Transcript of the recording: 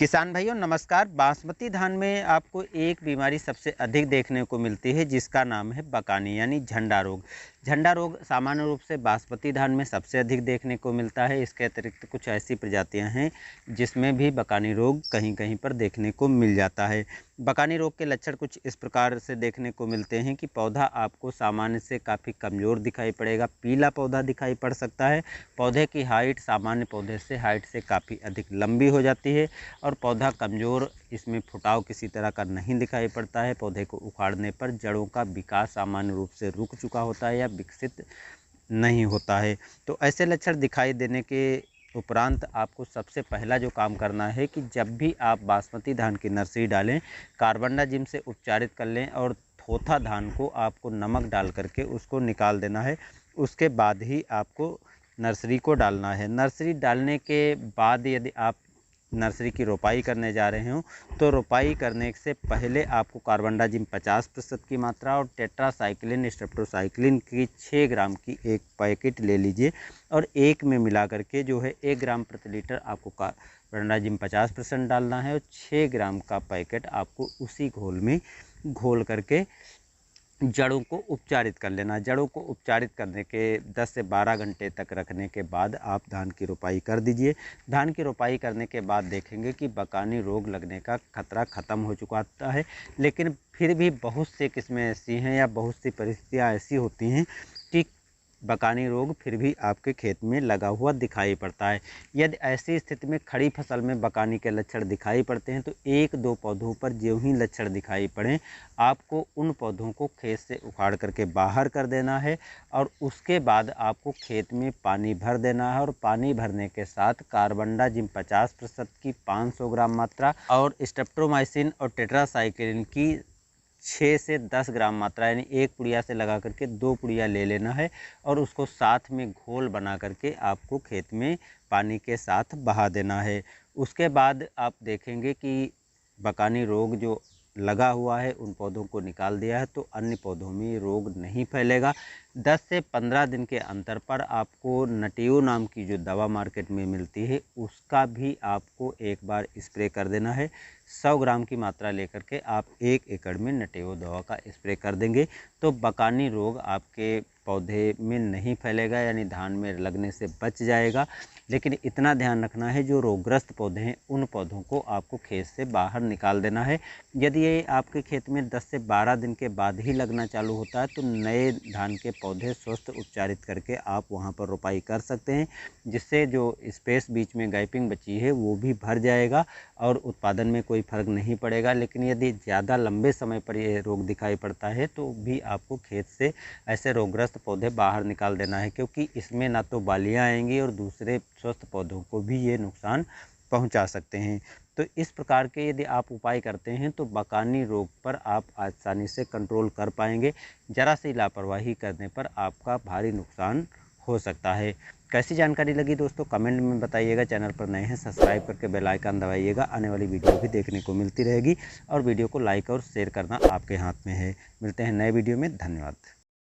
किसान भाइयों नमस्कार। बासमती धान में आपको एक बीमारी सबसे अधिक देखने को मिलती है जिसका नाम है बकानी यानी झंडा रोग। झंडा रोग सामान्य रूप से बासमती धान में सबसे अधिक देखने को मिलता है। इसके अतिरिक्त कुछ ऐसी प्रजातियां हैं जिसमें भी बकानी रोग कहीं कहीं पर देखने को मिल जाता है। बकानी रोग के लक्षण कुछ इस प्रकार से देखने को मिलते हैं कि पौधा आपको सामान्य से काफ़ी कमज़ोर दिखाई पड़ेगा, पीला पौधा दिखाई पड़ सकता है। पौधे की हाइट सामान्य पौधे से हाइट से काफ़ी अधिक लंबी हो जाती है और पौधा कमज़ोर, इसमें फुटाव किसी तरह का नहीं दिखाई पड़ता है। पौधे को उखाड़ने पर जड़ों का विकास सामान्य रूप से रुक चुका होता है या विकसित नहीं होता है। तो ऐसे लक्षण दिखाई देने के उपरांत आपको सबसे पहला जो काम करना है कि जब भी आप बासमती धान की नर्सरी डालें, कार्बनडाजिम से उपचारित कर लें और थोथा धान को आपको नमक डाल करके उसको निकाल देना है। उसके बाद ही आपको नर्सरी को डालना है। नर्सरी डालने के बाद यदि आप नर्सरी की रोपाई करने जा रहे हो तो रोपाई करने से पहले आपको कार्बनडाजिम 50% की मात्रा और टेट्रासाइक्लिन स्ट्रेप्टोसाइक्लिन की 6 ग्राम की एक पैकेट ले लीजिए और एक में मिला करके जो है 1 ग्राम प्रति लीटर आपको कार्बनडाजिम 50% डालना है और 6 ग्राम का पैकेट आपको उसी घोल में घोल करके जड़ों को उपचारित कर लेना। जड़ों को उपचारित करने के 10 से 12 घंटे तक रखने के बाद आप धान की रोपाई कर दीजिए। धान की रोपाई करने के बाद देखेंगे कि बकानी रोग लगने का खतरा ख़त्म हो चुका होता है, लेकिन फिर भी बहुत से किस्में ऐसी हैं या बहुत सी परिस्थितियाँ ऐसी होती हैं कि बकानी रोग फिर भी आपके खेत में लगा हुआ दिखाई पड़ता है। यदि ऐसी स्थिति में खड़ी फसल में बकानी के लक्षण दिखाई पड़ते हैं तो 1-2 पौधों पर जो ही लक्षण दिखाई पड़ें आपको उन पौधों को खेत से उखाड़ करके बाहर कर देना है और उसके बाद आपको खेत में पानी भर देना है और पानी भरने के साथ कार्बनडाजिम 50% की 500 ग्राम मात्रा और स्ट्रेप्टोमाइसिन और टेट्रासाइक्लिन की 6 से 10 ग्राम मात्रा यानी एक पुड़िया से लगा करके 2 पुड़िया ले लेना है और उसको साथ में घोल बना करके आपको खेत में पानी के साथ बहा देना है। उसके बाद आप देखेंगे कि बकानी रोग जो लगा हुआ है उन पौधों को निकाल दिया है तो अन्य पौधों में रोग नहीं फैलेगा। 10 से 15 दिन के अंतर पर आपको नटियो नाम की जो दवा मार्केट में मिलती है उसका भी आपको एक बार स्प्रे कर देना है। 100 ग्राम की मात्रा लेकर के आप 1 एकड़ में नटियो दवा का स्प्रे कर देंगे तो बकानी रोग आपके पौधे में नहीं फैलेगा यानी धान में लगने से बच जाएगा। लेकिन इतना ध्यान रखना है जो रोगग्रस्त पौधे हैं उन पौधों को आपको खेत से बाहर निकाल देना है। यदि ये आपके खेत में 10 से 12 दिन के बाद ही लगना चालू होता है तो नए धान के पौधे स्वस्थ उपचारित करके आप वहाँ पर रोपाई कर सकते हैं, जिससे जो स्पेस बीच में गैपिंग बची है वो भी भर जाएगा और उत्पादन में कोई फर्क नहीं पड़ेगा। लेकिन यदि ज़्यादा लंबे समय पर ये रोग दिखाई पड़ता है तो भी आपको खेत से ऐसे रोगग्रस्त पौधे बाहर निकाल देना है, क्योंकि इसमें ना तो बालियाँ आएंगी और दूसरे स्वस्थ पौधों को भी ये नुकसान पहुंचा सकते हैं। तो इस प्रकार के यदि आप उपाय करते हैं तो बकानी रोग पर आप आसानी से कंट्रोल कर पाएंगे। ज़रा सी लापरवाही करने पर आपका भारी नुकसान हो सकता है। कैसी जानकारी लगी दोस्तों कमेंट में बताइएगा। चैनल पर नए हैं सब्सक्राइब करके बेल आइकन दबाइएगा, आने वाली वीडियो भी देखने को मिलती रहेगी और वीडियो को लाइक और शेयर करना आपके हाथ में है। मिलते हैं नए वीडियो में, धन्यवाद।